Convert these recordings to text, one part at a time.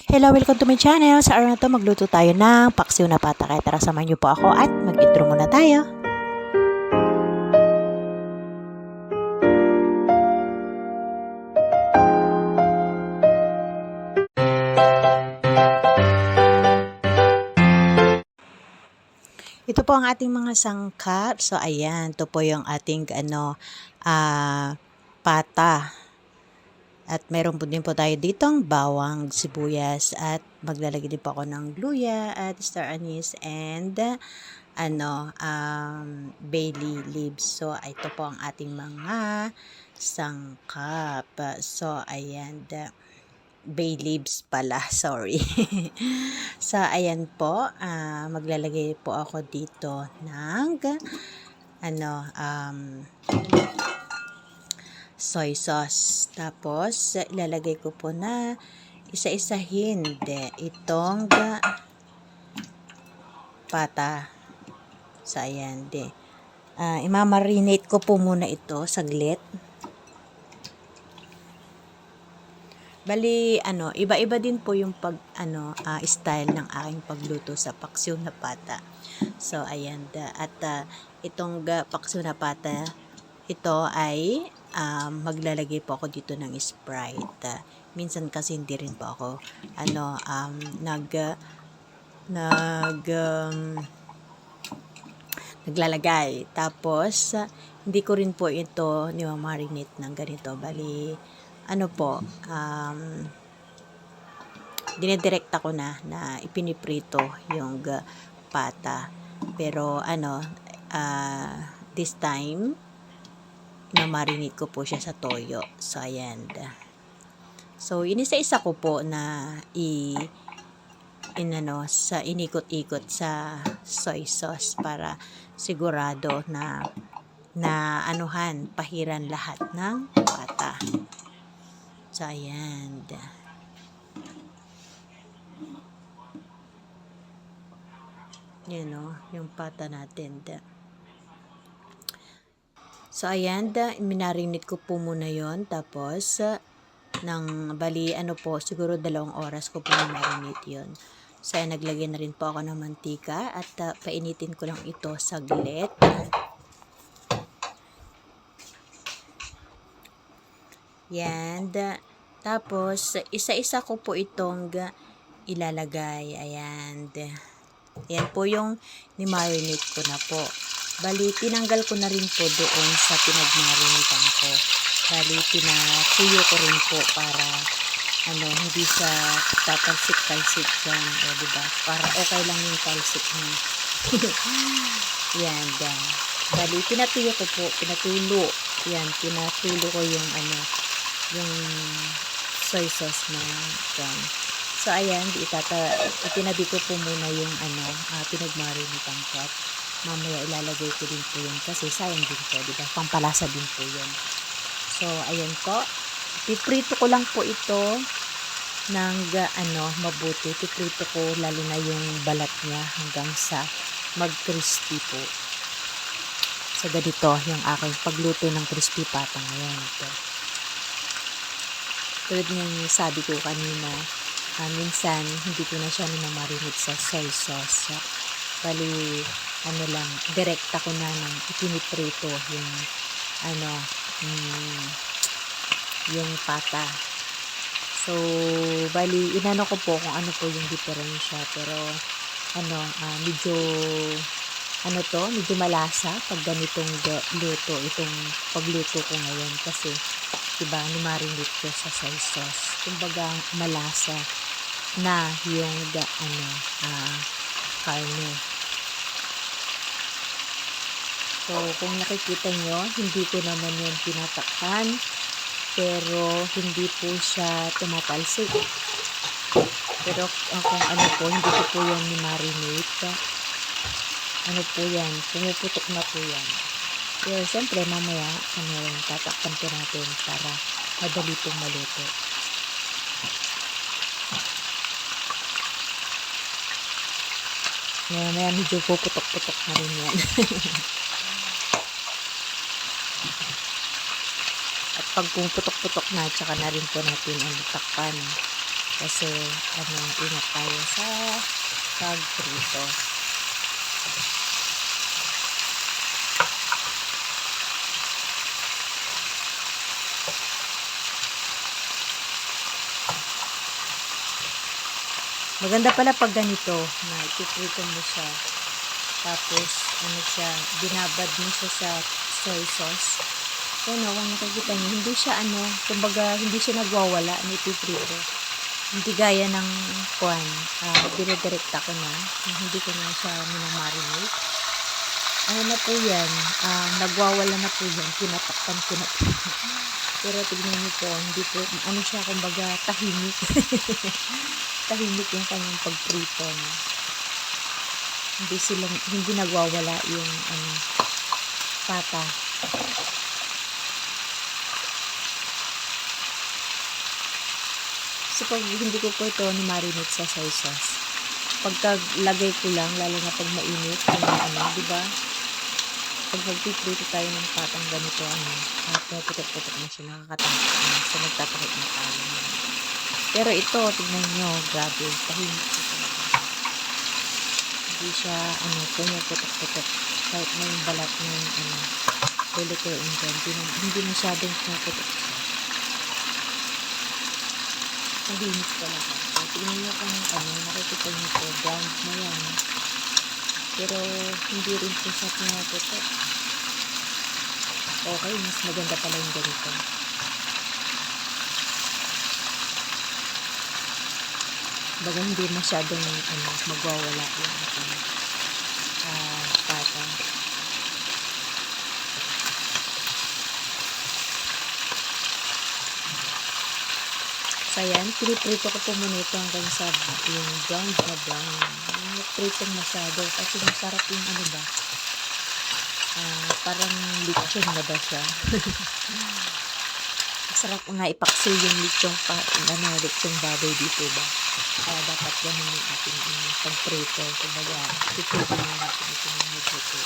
Hello, welcome to my channel. Sa araw na to, magluto tayo ng paksiw na pata. Kaya tara, samahan niyo po ako at mag-intro muna tayo. Ito po ang ating mga sangkap. So, ayan. Ito po yung ating pata. At meron po din po tayo ditong bawang, sibuyas, at maglalagay din po ako ng luya at star anise and bay leaves. So, ito po ang ating mga sangkap. So, ayan, bay leaves pala, sorry. So, ayan po, maglalagay po ako dito ng soy sauce. Tapos, ilalagay ko po na isa-isahin itong pata. So, ayan imamarinate ko po muna ito saglit. Bali, iba-iba din po yung style ng aking pagluto sa paksiw na pata. So, ayan. Itong paksiw na pata, ito ay maglalagay po ako dito ng Sprite. Minsan kasi hindi rin po ako naglalagay. Tapos hindi ko rin po ito ni-marinate ng ganito. Bali dinidirekta ko na ipiniprito yung pata. Pero this time na-marinate ko po siya sa toyo. So, ayan. So, inisa-isa ko po na inikot-ikot sa soy sauce para sigurado na pahiran lahat ng pata. So, ayan. Yan yung pata natin. So, ayan, minarinate ko po muna yon. Tapos, siguro 2 oras ko po minarinate yon. So, ayan, naglagay na rin po ako ng mantika at painitin ko lang ito saglit. Yan. Tapos, isa-isa ko po itong ilalagay. Ayan. Yan po yung ni-marinate ko na po. Bali, tinanggal ko na rin po doon sa pinag-marinitan ko. Bali, pinatuyo ko rin po para hindi siya tatalsik-talsik dyan. Diba? Para okay lang yung talsik niya. Yan, dyan. Bali, pinatuyo ko po. Pinatulo. Yan, pinatulo ko yung yung soy sauce na dyan. So, ayan, itinabi ko po muna yung pinag-marinitan ko. At mamaya ilalagay ko din po yun kasi sayang din po, diba? Pampalasa din po yun. So, ayan po. Piprito ko lang po ito ng mabuti. Piprito ko lalo na yung balat niya hanggang sa mag-crispy po. So, ganito yung aking pagluto ng crispy pata ngayon. Ito. Tulad ng sabi ko kanina, minsan hindi ko na siya namarinate sa soy sauce. Bali, direkta ko na ng ipiniprito yung yung pata. So, bali, inano ko po kung ano po yung diferensya. Pero, medyo malasa pag ganitong luto, itong pagluto ko ngayon. Kasi, diba, nimarinate ko sa soy sauce. Kumbaga, malasa na yung karne. So, kung nakikita nyo, hindi ko naman yun tinatakpan, pero hindi po siya tumatalsik. Pero kung hindi ko po yan ni-marinate, po yan, pumuputok na po yan. Pero, siyempre, mamaya, tatakpan ko natin para madali pong maluto. Mamaya, medyo puputok-putok na rin yan. At pag pumuputok-putok na, tsaka na rin po natin takpan. Kasi ingat tayo sa pagprito. Maganda pala pag ganito na ipiprito mo siya. Tapos binabad mo siya sa soy sauce. Kung nakikita niyo, hindi siya kumbaga hindi siya nagwawala na ipiprito. Hindi gaya ng dire-direkta ko na, hindi ko na siya minamarinate. Na po yan, nagwawala na po yan, tinatakpan ko na po. Pero tignan niyo po, hindi po, siya kumbaga tahimik. Tahimik yung kanyang pagprito, no? Hindi nagwawala yung pata. So pag hindi ko po ito ni-marinate sa soy sauce, pagkalagay ko lang, lalo na pag mainit, di ba? Pag magpiprito tayo ng patang ganito, puputok-putok na siya, nakakatakot na. So nagtatakot na tayo. Pero ito, tignan nyo, grabe, tahimik siya. Hindi siya, pumuputok-putok. Kahit na yung balat ng, lulutuin dyan, hindi masyadong pumuputok siya. Tahimik talaga. So, tignan nyo kung nakikita nyo po, brown na yan. Pero, hindi rin po siya pumuputok. Okay, mas maganda pala yung ganito. Baga hindi masyadong magwawala yung pata. So ayan, piniprito ko po muna ito hanggang sa yung brown na brown. Yung pritong masyado kasi masarap yung parang lechon na ba siya. Masarap nga ipaksiw yung lechong baboy dito ba. Kaya dapat ganun yung ating pagprito. Kumbaga, ipiprito na natin ito ng magluto.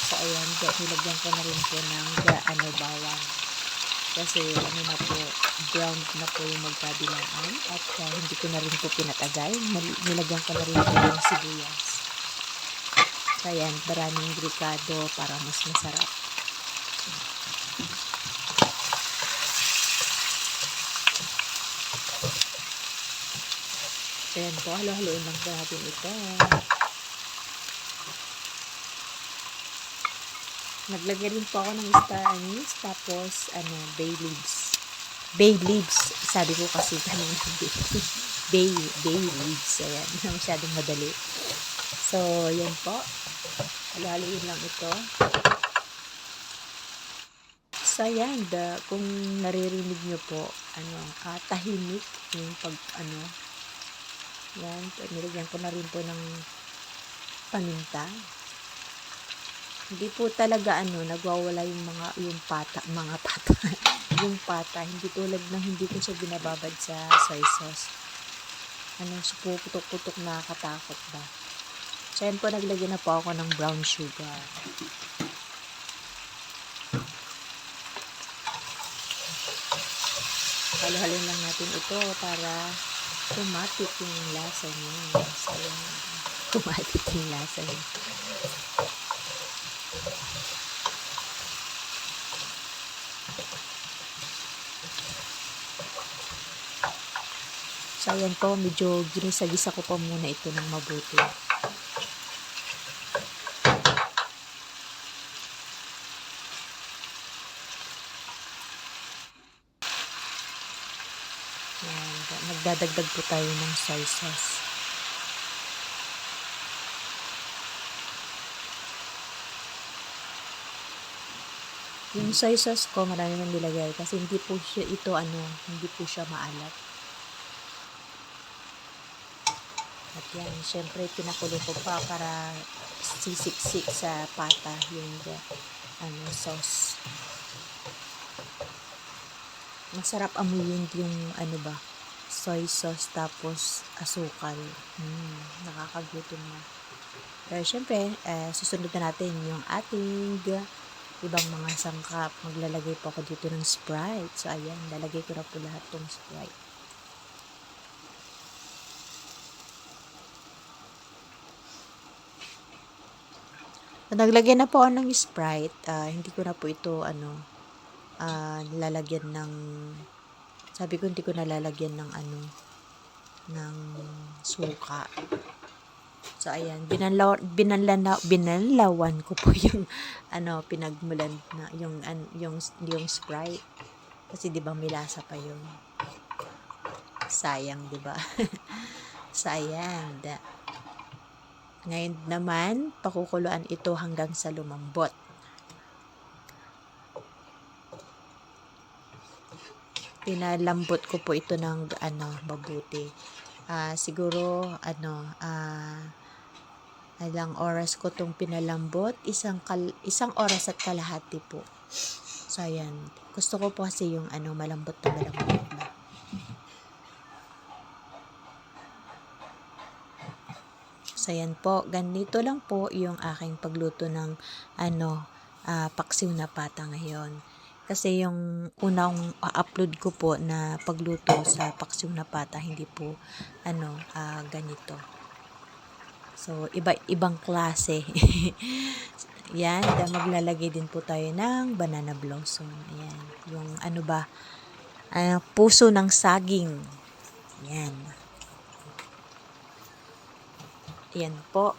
So, ayan, nilagyan ko na rin po ng bawang. Kasi, na po, brown na po yung magkabilaan. At hindi ko na rin po pinatagay. Nilagyan ko na rin po yung sibuyas. So, ayan, maraming grikado para mas masarap. Ayan po, halo-haloin lang po natin ito. Naglagay rin po ako ng star anise, tapos bay leaves. Bay leaves, sabi ko kasi kanina bay leaves. Ayan, masyadong madali. So, yan po. Halo-haloin lang ito. So, ayan, kung naririnig nyo po, tahimik yung yan, nilagyan ko na rin po ng paminta. Hindi po talaga nagwawala yung pata, yung pata, hindi tulad ng hindi ko siya binababad sa soy sauce. Puputok-putok, nakakatakot ba. So, yan po, naglagyan na po ako ng brown sugar. Halo-halo lang natin ito para kumatik yung lasa niya. So, kumatik yung lasa niya. So, ayan po, medyo ginisa-gisa ko pa muna ito ng mabuti. Ayan, nagdadagdag po tayo ng soy sauce. Yung soy sauce ko, marami nang nilagay kasi hindi po siya maalat. At yan, syempre pinakulo ko pa para sisiksik sa pata yung sauce. Masarap amuyin yung soy sauce tapos asukal. Nakakagutom na. Pero syempre, susunod na natin yung ating ibang mga sangkap. Maglalagay po ako dito ng Sprite. So ayan, lalagay ko na po lahat tong Sprite. Naglagyan na po ako ng Sprite. Hindi ko na po ito, lalagyan ng, sabi ko hindi ko na lalagyan ng, ng suka. So, ayan, binanlawan ko po yung, pinagmulan na, yung Sprite. Kasi, di ba, may lasa pa yun. Sayang, di ba? Sayang. Ngayon naman, pakukuluan ito hanggang sa lumambot. Pinalambot ko po ito ng, mabuti. Siguro, ilang oras ko itong pinalambot, isang oras at kalahati po. So, ayan. Gusto ko po kasi yung malambot na. So, ayan po. Ganito lang po yung aking pagluto ng paksiw na pata ngayon. Kasi yung unang upload ko po na pagluto sa paksiw na pata, hindi po ganito. So, ibang klase. Yan, maglalagay din po tayo ng banana blossom. Ayan, yung puso ng saging. Yan. Ayan po.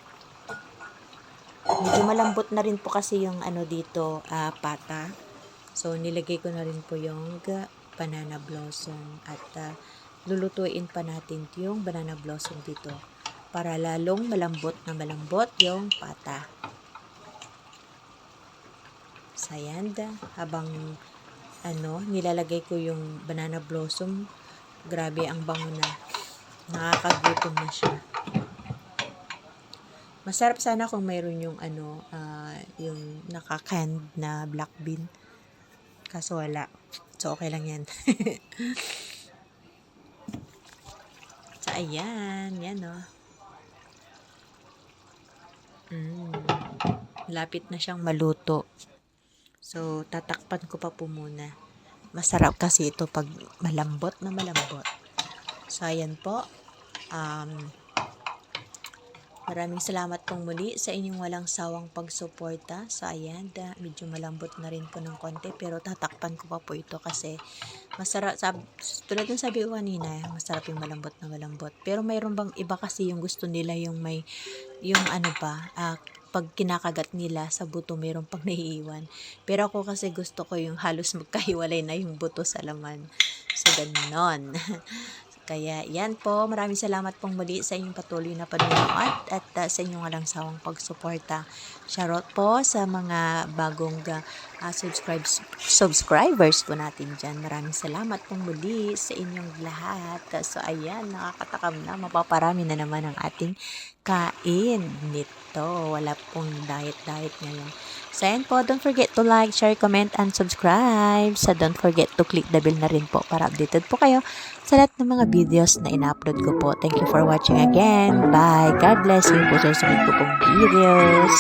Medyo malambot na rin po kasi yung dito, pata. So, nilagay ko na rin po yung banana blossom at lulutuin pa natin yung banana blossom dito para lalong malambot yung pata. So, ayan, habang nilalagay ko yung banana blossom, grabe ang bango na. Nakakagutom na siya. Masarap sana kung mayroon yung yung naka-canned na black bean. Kaso wala. So, okay lang yan. So, ayan. Yan, lapit na siyang maluto. So, tatakpan ko pa po muna. Masarap kasi ito pag malambot na malambot. So, ayan po. Maraming salamat pong muli sa inyong walang sawang pagsuporta. So, ayan, medyo malambot na rin po ng konti, pero tatakpan ko pa po ito kasi masarap, tulad ng sabi ko kanina, masarap yung malambot na malambot. Pero mayroon bang iba kasi yung gusto nila yung may, yung pag kinakagat nila sa buto, mayroon pang naiiwan. Pero ako kasi gusto ko yung halos magkahiwalay na yung buto sa laman. So, ganon. Kaya yan po, maraming salamat pong muli sa inyong patuloy na panonood at sa inyong walang sawang pagsuporta. Shoutout po sa mga bagong subscribers po natin dyan. Maraming salamat pong muli sa inyong lahat. So ayan, nakakatakam na, mapaparami na naman ang ating kain nito. Wala pong diet ngayon. So, ayan po, don't forget to like, share, comment, and subscribe. So, don't forget to click the bell na rin po para updated po kayo sa lahat ng mga videos na ina-upload ko po. Thank you for watching again. Bye. God bless you po sa susunod ko pong videos.